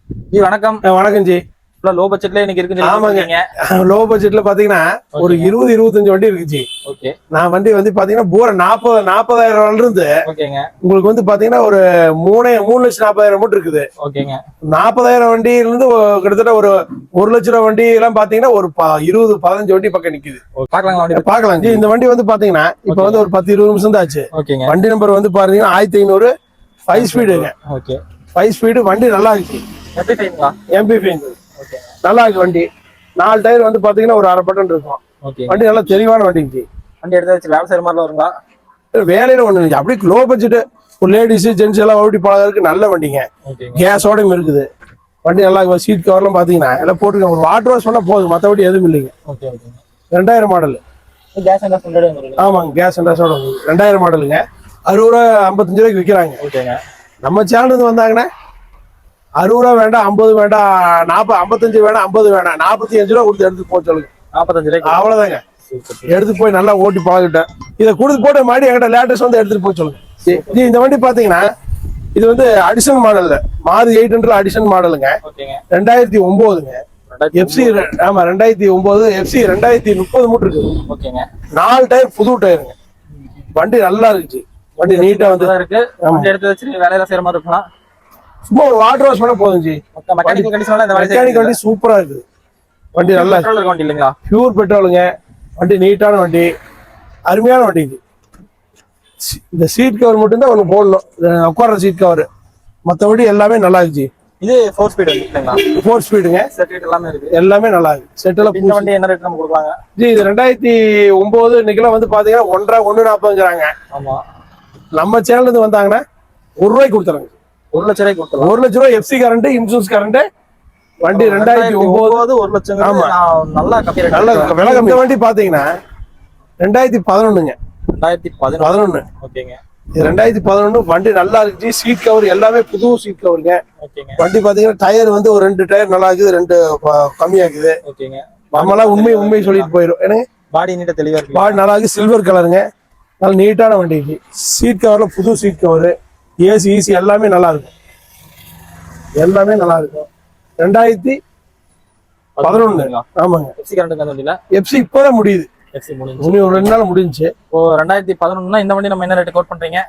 G வணக்கம். வணக்கம் G. Low பட்ஜெட்ல இன்னைக்கு இருக்கு. ஆமாங்க, லோ பட்ஜெட்ல பாத்தீங்கன்னா ஒரு 20-25 வண்டி இருக்கு ஜி. ஓகே. நான் வண்டி வந்து பாத்தீங்கன்னா பூரா 40,000 இருந்து ஓகேங்க. உங்களுக்கு வந்து பாத்தீங்கன்னா ஒரு 3,40,000 மட்டும் இருக்குது. ஓகேங்க. 40,000 வண்டியில இருந்து கிட்டத்தட்ட ஒரு 1,00,000 ரூபா வண்டி எல்லாம் பாத்தீங்கன்னா ஒரு 20-15 வண்டி பக்கம் நிக்குது. பாக்கலாம் ஜி. இந்த வண்டி வந்து பாத்தீங்கன்னா இப்ப வந்து ஒரு 10-20 நிமிஷம் தான் ஆச்சு. வண்டி நம்பர் வந்து பாத்தீங்கன்னா 1500 5 ஸ்பீடுங்க. ஓகே. 5 ஸ்பீடு வண்டி நல்லா இருக்கு. எம்பி ஃபைன் நல்லா இருக்கு வண்டி. 4 டயர் வந்து பாத்தீங்கன்னா ஒரு 1/2 பட்டன் இருக்கும். வண்டி நல்லா தெளிவான வண்டி. வண்டி எடுத்து வேலை செய்யற மாதிரி வருங்களா? வேலையில ஒண்ணு அப்படி லோ பட்ஜெட் ஒரு லேடிஸ் ஜென்ஸ் எல்லாம் ஓட்டி பழகிறதுக்கு நல்ல வண்டிங்க. கேஸோடையும் இருக்குது. வண்டி நல்லா சீட் கவர்லாம் பாத்தீங்கன்னா எல்லாம் போட்டுருக்காங்க. ஒரு வாட்டர் வாஷ் பண்ணா போதும், மற்றபடி எதுவும் இல்லைங்க. 2000 மாடல். ஆமாங்க, கேஸ் அண்டாஸோட 2000 மாடலுங்க. 60 ரூபா 55 ரூபாய்க்கு விற்கிறாங்க. நம்ம சேனலுக்கு வந்தாங்கன்னா 60 ரூபா வேண்டாம், 50 வேண்டாம், 55 வேண்டாம், 50 வேண்டாம், 45 ரூபா கொடுத்து எடுத்து போக சொல்லுங்க. 45 ரூபாய்க்கு அவ்வளவுதாங்க. எடுத்து போய் நல்லா ஓட்டி பழகிட்டேன். இதை கொடுத்து போட்டு மாடி என்கிட்ட லேட்டஸ்ட் வந்து எடுத்துட்டு போக சொல்லுங்க. இந்த வண்டி பாத்தீங்கன்னா இது வந்து அடிஷன் மாடல், மாறு 800 அடிஷன் மாடலுங்க. 2009ங்க. எஃப்சி. ஆமா 2009 எஃப்சி 2030 மூட்டர் இருக்குது. 4 டயர் புது டயருங்க. வண்டி நல்லா இருந்துச்சு. வண்டி நீட்டா வந்து இருக்கு. எடுத்து வச்சு வேலையில செய்யற மாதிரி இருக்கலாம். சும்மா ஒரு வாட்டர் வாஷ் பண்ண போதும் ஜி. மெக்கானிக் வண்டி சூப்பரா இருக்கு. வண்டி நல்லா வண்டி இல்லைங்களா? பியூர் பெட்ரோலுங்க. வண்டி நீட்டான வண்டி, அருமையான வண்டி. இந்த சீட் கவர் மட்டும் தான் ஒண்ணு போடணும், உட்கார்ற சீட் கவர். மற்றபடி எல்லாமே நல்லா இருக்கு. இது 4 ஸ்பீடு இல்லைங்களா? 4 ஸ்பீடுங்க. செட் எல்லாமே இருக்கு. எல்லாமே நல்லா இருக்கு. செட்ல இந்த வண்டி என்ன ரேட் நம்ம கொடுப்பாங்க ஜி? இது 2009 இன்னைக்கெல்லாம் வந்து பாத்தீங்கன்னா 1,40,000. ஆமா. நம்ம சேனல்ல இருந்து வந்தாங்கன்னா 1 ரூபாய்க்கு கொடுத்துறாங்க. 1,00,000 ரூபாய்க்கு கொடுத்துறோம். 1,00,000 ரூபாய் எஃப்சி கரண்ட், இன்சூரன்ஸ் கரண்ட். வண்டி 2009 1 லட்சம். ஆமா, நல்லா கம்மி. நல்ல விலை கம்மி. இந்த வண்டி பாத்தீங்கன்னா 2011ங்க. 2011. ஓகேங்க. 2011 வண்டி நல்லா இருக்கு. சீட் கவர் எல்லாமே புது சீட் கவருங்க. வண்டி பாத்தீங்கன்னா டயர் வந்து ஒரு 2 டயர் நல்லா இருக்குது, 2 கம்மியா இருக்குது. நம்மளாம் உண்மை சொல்லிட்டு போயிடும். ஏன்னா பாடி நீட்டா தெளிவா இருக்கு. பாடி நல்லா இருக்கு. சில்வர் கலருங்க. நல்ல நீட்டான வண்டிக்கு. சீட் கவர்ல புது சீட் கவர், ஏசி ஈசி எல்லாமே நல்லா இருக்கும். எல்லாமே நல்லா இருக்கும். 2011. ஆமாங்க. எஃப்சி இப்பதான் முடியுது. ஒரு 2 நாள் முடிஞ்சுச்சு. 2011 இந்த வண்டி நம்ம என்ன ரேட் கோட் பண்றீங்க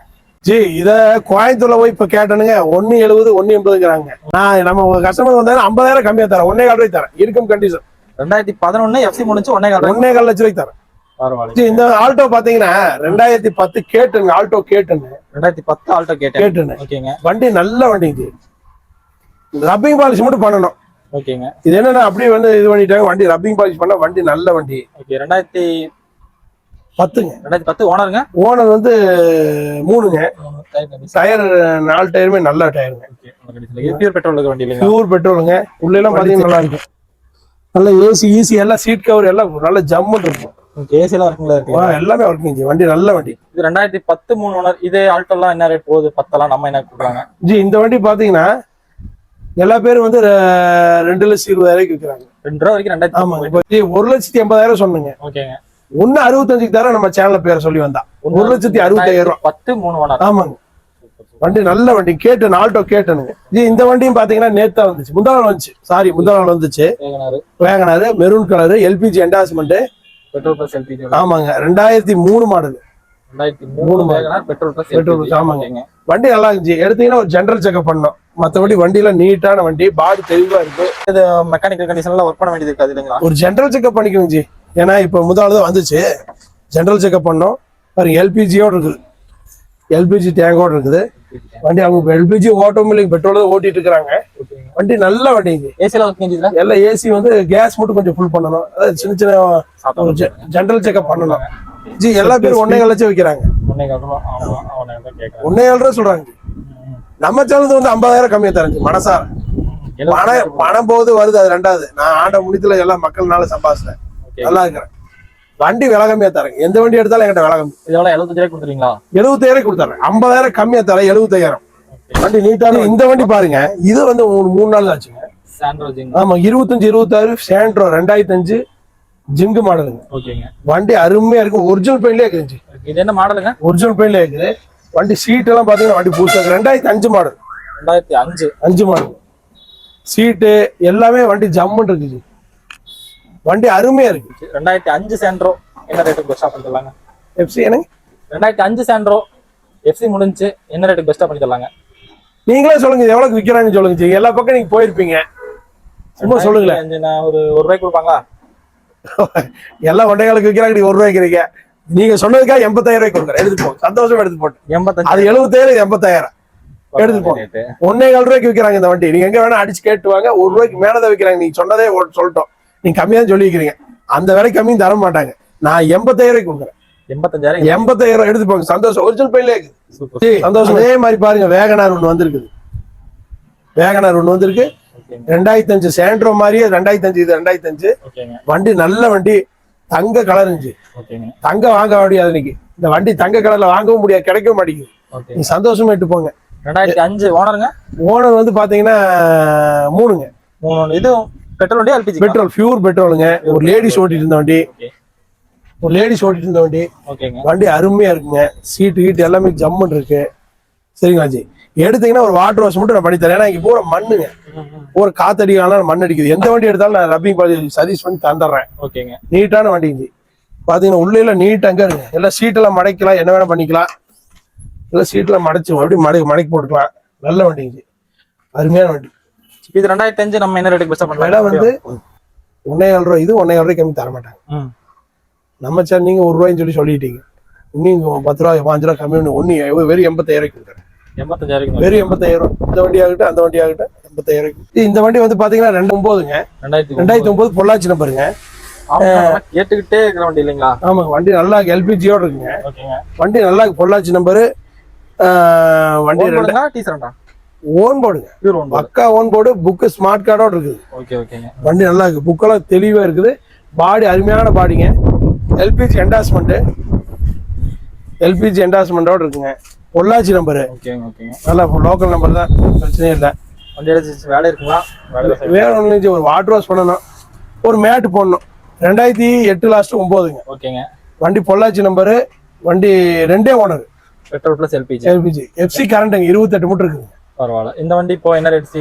ஜி? இத கோயம்புத்தூர்ல போய் இப்ப கேட்டனுங்க 1,70 1,80ங்கிறாங்க. நான் நம்ம கஸ்டமர் வந்தாலும் 50,000 கம்மியா தரேன். 1,4 ரூபாய்க்கு தரேன். இருக்கும் கண்டிஷன். 2011 எஃப்சி முடிஞ்சு 1,4 லட்ச ரூபாய்க்கு தரேன். இந்த ஆல்டோ பாத்தீங்கன்னா 2010 கேட்டுங்க. ஆல்டோ கேட்டுங்க. 2010 ஆல்டோ கேட்டுங்க. வண்டி நல்ல வண்டி. இது ரப்பிங் பாலிஷ் மட்டும் பண்ணணும். ஓகேங்க. இது என்னன்னா அப்படியே வந்து இது பண்ணிட்டாங்க. வண்டி ரப்பிங் பாலிஷ் பண்ண வண்டி நல்ல வண்டி. ஓகே. 2010ங்க. 2010 ஓனருங்க. ஓனர் வந்து 3ங்க. டயர் 4 டயருமே நல்ல டயருங்க. பியூர் பெட்ரோல் வண்டி இல்லைங்க? பியூர் பெட்ரோலுங்க. உள்ள எல்லாம் பாத்தீங்கன்னா நல்லா இருக்கும். நல்ல ஏசி ஈசி எல்லாம் சீட் கவர் எல்லாம் நல்ல ஜம்முன்னு இருக்கும். ஏசி எல்லாம் இருக்குங்களா? இருக்கு. எல்லாமே ஒர்க்கிங். வண்டி நல்ல வண்டி. இது 2010 3 ஓனர். இதே ஆல்டோ எல்லாம் என்ன ரேட் போகுது? 10 எல்லாம் நம்ம என்ன கொடுக்குறாங்க ஜி? இந்த வண்டி பாத்தீங்கன்னா எல்லா பேரும் வந்து 2,20,000 விற்கிறாங்க. 2 ரூபா வரைக்கும் 2000. ஆமாங்க. 1,80,000 சொன்னீங்க. ஓகேங்க. 1,65 தர நம்ம சேனல்ல பேரை சொல்லி வந்தா 1,65,000. 10 3 ஓனர். ஆமாங்க. வண்டி நல்ல வண்டி. கேட்டு ஆல்டோ கேட்டுனுங்க. இந்த வண்டியும் பாத்தீங்கன்னா நேத்தா வந்துச்சு, முந்தா நாள் வந்துச்சு. சாரி, முந்தா நாள் வந்துச்சு. Wagon R maroon colour, LPG endorsement, petrol plus LPG. ஆமாங்க. 2003 மாடல். 2003 பெட்ரோல். ஆமாங்க. வண்டி நல்லா இருந்துச்சு. எடுத்தீங்கன்னா ஒரு ஜெனரல் செக்அப் பண்ணோம். மற்றபடி வண்டியில நீட்டான வண்டி, பாடி தெளிவா இருக்கு. இது மெக்கானிக்கல் கண்டிஷன்ல ஒர்க் பண்ண வேண்டியது இருக்காது இல்லைங்களா? ஒரு ஜெனரல் செக்அப் பண்ணிக்கணும் ஜி. ஏன்னா இப்ப முதலாவது தான் வந்துச்சு. ஜெனரல் செக்அப் பண்ணோம். பாருங்க, எல்பிஜியோட இருக்குது. எல்பிஜி டேங்கோட இருக்குது வண்டி. அவங்க எல்பிஜி ஆட்டோமேட்டிக் பெட்ரோல் தான் ஓட்டிட்டு இருக்காங்க. வண்டி நல்ல வண்டி. எல்லாம் ஏசி வந்து கேஸ் மட்டும் கொஞ்சம் ஃபுல் பண்ணணும். அதாவது சின்ன சின்ன ஜெனரல் செக்அப் பண்ணணும் ஜி. எல்லா பேரும் 1,4 லட்சம் வைக்கிறாங்க. 1,4 ரூபா சொல்றாங்க. நம்ம சேனல் வந்து 50,000 கம்மியா தரஞ்சு மனசா. பணம் போகுது வருது, அது ரெண்டாவது. நான் ஆண்ட முடித்துல எல்லா மக்கள்னால சம்பாதிச்சேன். நல்லா இருக்கிறேன். வண்டி விலை கம்மியா தரேன். எந்த வண்டி எடுத்தாலும் என்கிட்ட விலை கம்மி. 75,000 கொடுத்துறீங்களா? 70,000 கொடுத்தாரு. 50,000 கம்மியா தரேன். 75,000. வண்டி நீட்டான. இந்த வண்டி பாருங்க, இது வந்து 3 நாள் ஆச்சுங்க. ஆமா, 25 26 சாண்ட்ரோ 2005 ஜிங்கு மாடலுங்க. வண்டி அருமையா இருக்கு. ஒரிஜினல் பெயிண்ட்லயே இருக்குது. இது என்ன மாடலுங்க? ஒரிஜினல் பெயிண்ட்லயே இருக்குது. வண்டி சீட் எல்லாம் பாத்தீங்கன்னா வண்டி புதுசா 2005 மாடல். 2005 5 மாடல். சீட்டு எல்லாமே வண்டி ஜம்முன்னு இருக்குது. வண்டி அருமையா இருக்கு. 2005 சாண்ட்ரோ என்ன ரேட்டுக்கு பெஸ்டா பண்ணி தரலாங்க? எஃப்சி எனக்கு 2005 சாண்ட்ரோ எஃப்சி முடிஞ்சு என்ன ரேட்டுக்கு பெஸ்டா பண்ணி தரலாங்க? நீங்களே சொல்லுங்க, எவ்வளவுக்கு விற்கிறாங்கன்னு சொல்லுங்க ஜி. எல்லா பக்கம் நீங்க போயிருப்பீங்க, சும்மா சொல்லுங்களேன். ஒரு ₹1 கொடுப்பாங்களா? எல்லாம் ஒன்றைகளுக்கு விற்கிறாங்க, நீங்க ₹1 இருக்கிறீங்க. நீங்க சொன்னதுக்காக 85,000 கொடுக்குறேன். எடுத்து போங்க, சந்தோஷமா எடுத்து போட்டு. 85 அது 77 80,000 எடுத்து போங்க. ₹1.25 விற்கிறாங்க இந்த வண்டி. நீங்க எங்க வேணா அடிச்சு கேட்டுவாங்க. ₹1 மேலதான் விற்கிறாங்க. நீங்க சொன்னதே சொல்லிட்டோம், நீங்க கம்மியா தான் சொல்லி வைக்கிறீங்க. அந்த விலை கம்மியும் தர மாட்டாங்க. நான் 85,000 கொடுக்குறேன். 85,000 எடுத்து போங்க, சந்தோஷம். ஒரிஜினல் பையிலே இருக்கு, சந்தோஷம். அதே மாதிரி பாருங்க, வேகனார் ஒண்ணு வந்திருக்குது. வேகனார் ஒண்ணு வந்திருக்கு. 2005 சாண்ட்ரோ மாதிரியே 2005. இது 2005 வண்டி. நல்ல வண்டி, தங்க கலர் இருந்துச்சு. தங்க வாங்க முடியாது இன்னைக்கு. இந்த வண்டி தங்க கலர்ல வாங்கவும் முடியாது, கிடைக்கவும் மாட்டேங்குது. நீங்க சந்தோஷமா எடுத்து போங்க. 2005 ஓனருங்க. ஓனர் வந்து பாத்தீங்கன்னா 3ங்க. இது பெட்ரோல் வண்டி எல்பிஜி? Petrol, pure பெட்ரோலுங்க. ஒரு லேடிஸ் ஓட்டிட்டு இருந்த வண்டி. வண்டி அருமையா இருக்குங்க. சீட்டு கீட்டு எல்லாமே ஜம்முன்னு இருக்கு. சரிங்களா ஜி? எடுத்தீங்கன்னா ஒரு வாட்டர் வாஷ் மட்டும் நான் பண்ணி தரேன். ஏன்னா இங்க பூரா மண்ணுங்க, ஒரு காத்தடிக்கலாம், மண் அடிக்குது. எந்த வண்டி எடுத்தாலும் நான் ரப்பிங் சர்வீஸ் பண்ணி தந்துடுறேன். நீட்டான வண்டி ஜி. பாத்தீங்கன்னா உள்ள எல்லாம் நீட் அங்க இருக்கு. எல்லாம் சீட்டெல்லாம் மடைக்கலாம், என்ன வேணா பண்ணிக்கலாம். எல்லாம் சீட்டெல்லாம் மடைச்சு அப்படி மடக்கி போட்டுக்கலாம். நல்ல வண்டி ஜி, அருமையான வண்டி. இது 2005 நம்ம என்ன ரேட்டுக்கு பெஸ்ட் பண்ணலாம்? விலை வந்து ₹1.25. இது ₹1.25 கம்மி தர மாட்டாங்க. நம்ம சார் நீங்க ₹1 சொல்லிட்டீங்க. இன்னும் ₹10 ₹5 கம்மி ஒண்ணு. வெறும் 85,000 கொடுக்குறேன். 85,000 வெறும் 85,000. இந்த வண்டி ஆகட்டும், அந்த வண்டி ஆகட்டும், 85,000. இந்த வண்டி வந்து பாத்தீங்கன்னா 2009 பொள்ளாச்சி நம்பருங்க. கேட்டுக்கிட்டே இருக்கிற வண்டி இல்லைங்களா? ஆமாங்க, வண்டி நல்லா எல்பிஜியோட இருக்குங்க. வண்டி நல்லா பொள்ளாச்சி நம்பரு. வண்டி ஓன் போர்டுங்க, பக்கா ஓன் போர்டு. புக்கு ஸ்மார்ட் கார்டோட இருக்குது. வண்டி நல்லா இருக்கு, புக்கெல்லாம் தெளிவா இருக்குது. பாடி அருமையான பாடிங்க. எல்பிஜி என்டாஸ்மெண்டோட இருக்குங்க. பொள்ளாச்சி நம்பரு, நல்லா லோக்கல் நம்பர் தான், பிரச்சனையே இல்லை. வேலை இருக்குங்களா? வேற ஒன்று, ஒரு வாட்டர் வாஷ் பண்ணணும், ஒரு மேட்டு போடணும். 2008 லாஸ்ட் 9ங்க. வண்டி பொள்ளாச்சி நம்பரு. வண்டி 2 owner. Petrol plus LPG. FC கரண்ட்டுங்க, 28 மூட்டை இருக்குங்க. பரவாயில்ல. இந்த வண்டி இப்போ என்ன ரேட்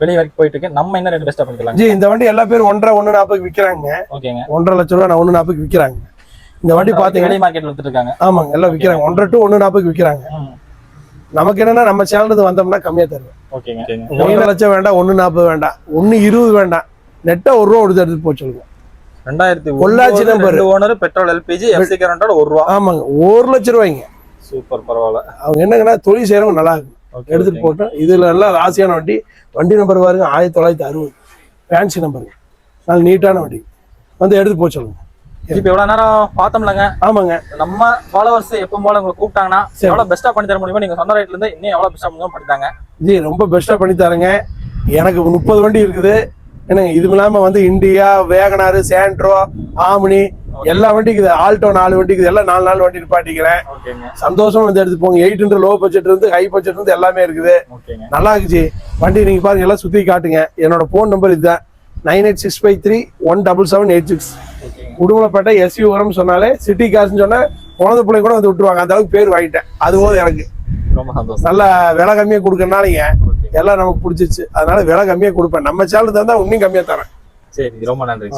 வெளியே வரைக்கும் போயிட்டு இருக்கு? நம்ம என்ன ரேட் பெஸ்டா பண்ணிக்கலாம் ஜி? இந்த வண்டி எல்லா பேரும் 1.40 விற்கிறாங்க. 1.5 லட்சம் ரூபாய், 1.40 விற்கிறாங்க. இந்த வண்டி பாத்தீங்கன்னா மார்க்கெட்ல வித்துட்டு இருக்காங்க. ஆமாங்க, எல்லாம் விற்கிறாங்க. 1.5 to 1.40 விற்கிறாங்க. நமக்கு என்னன்னா, நம்ம சேனலுக்கு வந்தோம்னா கம்மியா தருவேன். 1 லட்சம் வேண்டாம், 1.40 வேண்டாம், 1.20 வேண்டாம். நெட்டா ₹1 கொடுத்து எடுத்து போச்சு. 2000 Pollachi number owner, petrol LPG, FC கரண்டோட ₹1. ஆமாங்க, ₹1 லட்சம் ரூபாய்ங்க. சூப்பர், பரவாயில்ல. அவங்க என்னங்கன்னா, தொழில் செய்யறவங்க நல்லா இருக்கும், எடுத்துட்டு போட்டோம். இதுல எல்லாம் ராசியான வண்டி. வண்டி நம்பர் பாருங்க, 1960 ஃபேன்சி நம்பருங்க. நல்ல நீட்டான வண்டி. வந்து எடுத்து போக சொல்லுங்க. இப்ப எவ்வளவு நேரம் பார்த்தோம்லங்க. ஆமாங்க, நம்ம ஃபாலோவர்ஸ் எப்பவும் போல உங்களை கூப்பிட்டாங்கன்னா எவ்வளவு பெஸ்டா பண்ணி தர முடியுமோ நீங்க சொன்ன ரேட்ல இருந்து இன்னும் எவ்வளவு பெஸ்டா பண்ணித்தாங்க ஜி. ரொம்ப பெஸ்டா பண்ணி தரேங்க. எனக்கு 30 வண்டி இருக்குது. என்னங்க, இது இல்லாம வந்து இண்டியா, வேகனாரு, சாண்ட்ரோ, ஆமினி எல்லா வண்டிக்குது. ஆல்டோ 4 வண்டிக்குது. எல்லாம் 4 வண்டி நிப்பாட்டிக்கிறேன். சந்தோஷமா வந்து எடுத்து போங்க. 800 லோ பட்ஜெட் இருந்து ஹை பட்ஜெட் இருந்து எல்லாமே இருக்குது. நல்லா இருக்குச்சு வண்டி. நீங்க பாருங்க, எல்லாம் சுத்தி காட்டுங்க. என்னோட போன் நம்பர் இதுதான், 9865317786. உடுமலைப்பேட்டை எஸ்வி உரம் சொன்னாலே, சிட்டி காசுன்னு சொன்னா குழந்தை பிள்ளை கூட வந்து விட்டுருவாங்க. அந்த அளவுக்கு பேர் வாங்கிட்டேன். அது போதும் எனக்கு. ரொம்ப சந்தோஷம். நல்லா விலை கம்மியா கொடுக்கறனாலங்க எல்லாம் நமக்கு பிடிச்சிச்சு. அதனால விலை கம்மியா கொடுப்பேன். நம்ம சேனல் தந்தா இன்னும் கம்மியா தரேன். சரி, ரொம்ப நன்றி.